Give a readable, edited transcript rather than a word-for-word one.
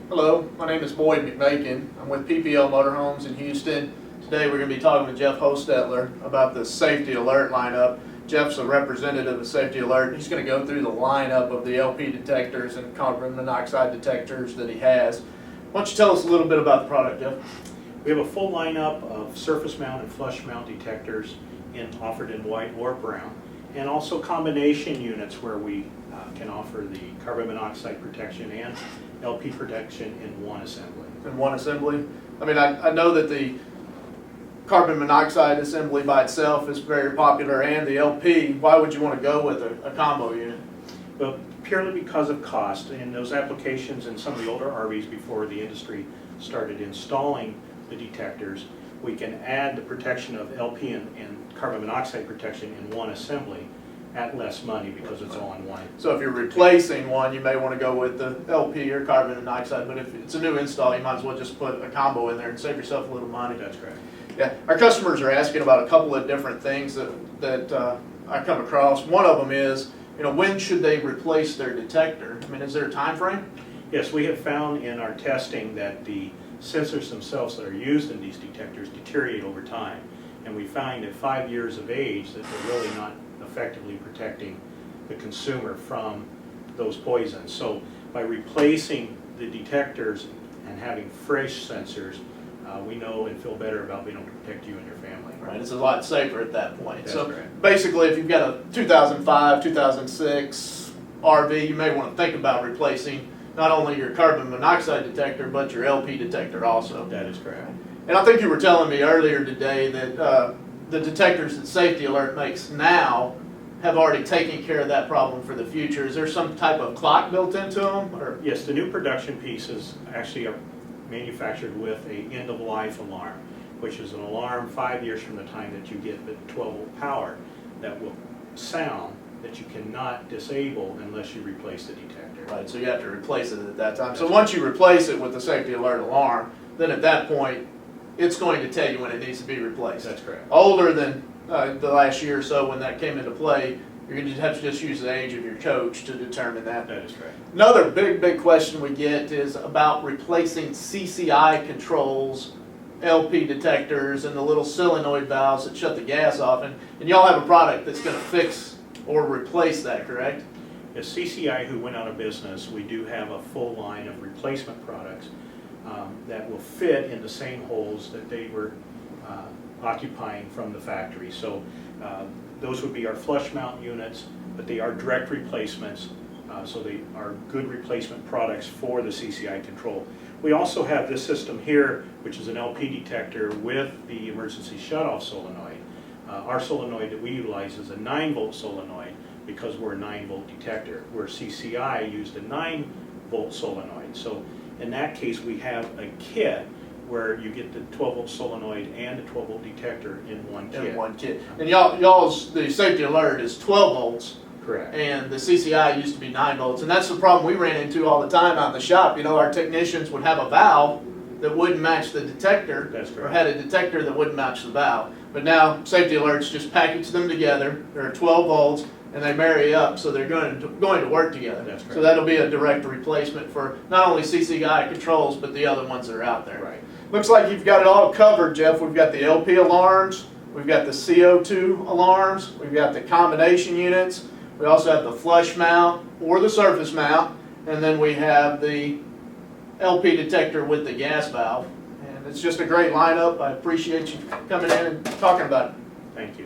Hello, my name is Boyd McMakin. I'm with PPL Motorhomes in Houston. Today we're going to be talking with Jeff Hostetler about the Safety Alert lineup. Jeff's a representative of Safety Alert. He's going to go through the lineup of the LP detectors and carbon monoxide detectors that he has. Why don't you tell us a little bit about the product, Jeff? We have a full lineup of surface mount and flush mount detectors offered in white or brown, and also combination units where we can offer the carbon monoxide protection and LP protection in one assembly. In one assembly? I mean, I know that the carbon monoxide assembly by itself is very popular, and the LP. Why would you want to go with a combo unit? But purely because of cost. In those applications in some of the older RVs before the industry started installing the detectors, we can add the protection of LP and carbon monoxide protection in one assembly at less money because it's all in one. So if you're replacing one, you may want to go with the LP or carbon monoxide, but if it's a new install, you might as well just put a combo in there and save yourself a little money. That's correct. Yeah, our customers are asking about a couple of different things that I come across. One of them is, when should they replace their detector? I mean, is there a time frame? Yes, we have found in our testing that the sensors themselves that are used in these detectors deteriorate over time. And we find at 5 years of age that they're really not effectively protecting the consumer from those poisons. So by replacing the detectors and having fresh sensors, we know and feel better about being able to protect you and your family. Right, it's a lot safer at that point. That's so correct. Basically, if you've got a 2005, 2006 RV, you may want to think about replacing not only your carbon monoxide detector, but your LP detector also. That is correct. And I think you were telling me earlier today that the detectors that Safety Alert makes now have already taken care of that problem for the future. Is there some type of clock built into them? Or? Yes, the new production pieces actually are manufactured with a end-of-life alarm, which is an alarm 5 years from the time that you get the 12-volt power that will sound that you cannot disable unless you replace the detector. Right, so you have to replace it at that time. So once you replace it with the Safety Alert alarm, then at that point, it's going to tell you when it needs to be replaced. That's correct. Older than the last year or so when that came into play, you're going to have to just use the age of your coach to determine that. That is correct. Another big question we get is about replacing CCI controls, LP detectors, and the little solenoid valves that shut the gas off. And y'all have a product that's going to fix or replace that, correct? As CCI, who went out of business, we do have a full line of replacement products that will fit in the same holes that they were occupying from the factory. So those would be our flush mount units, but they are direct replacements, so they are good replacement products for the CCI control. We also have this system here, which is an LP detector with the emergency shutoff solenoid. Our solenoid that we utilize is a 9-volt solenoid because we're a 9-volt detector, where CCI used a 9-volt solenoid. So in that case, we have a kit where you get the 12-volt solenoid and the 12-volt detector in one kit. In one kit. And y'all's the Safety Alert is 12 volts. Correct. And the CCI used to be 9 volts. And that's the problem we ran into all the time out in the shop. Our technicians would have a valve that wouldn't match the detector. That's correct. Or had a detector that wouldn't match the valve. But now Safety Alerts just package them together. They're 12 volts and they marry up, so they're going to work together. That's correct. So that'll be a direct replacement for not only CCI controls, but the other ones that are out there. Right. Looks like you've got it all covered, Jeff. We've got the LP alarms, we've got the CO2 alarms, we've got the combination units, we also have the flush mount or the surface mount, and then we have the LP detector with the gas valve. And it's just a great lineup. I appreciate you coming in and talking about it. Thank you.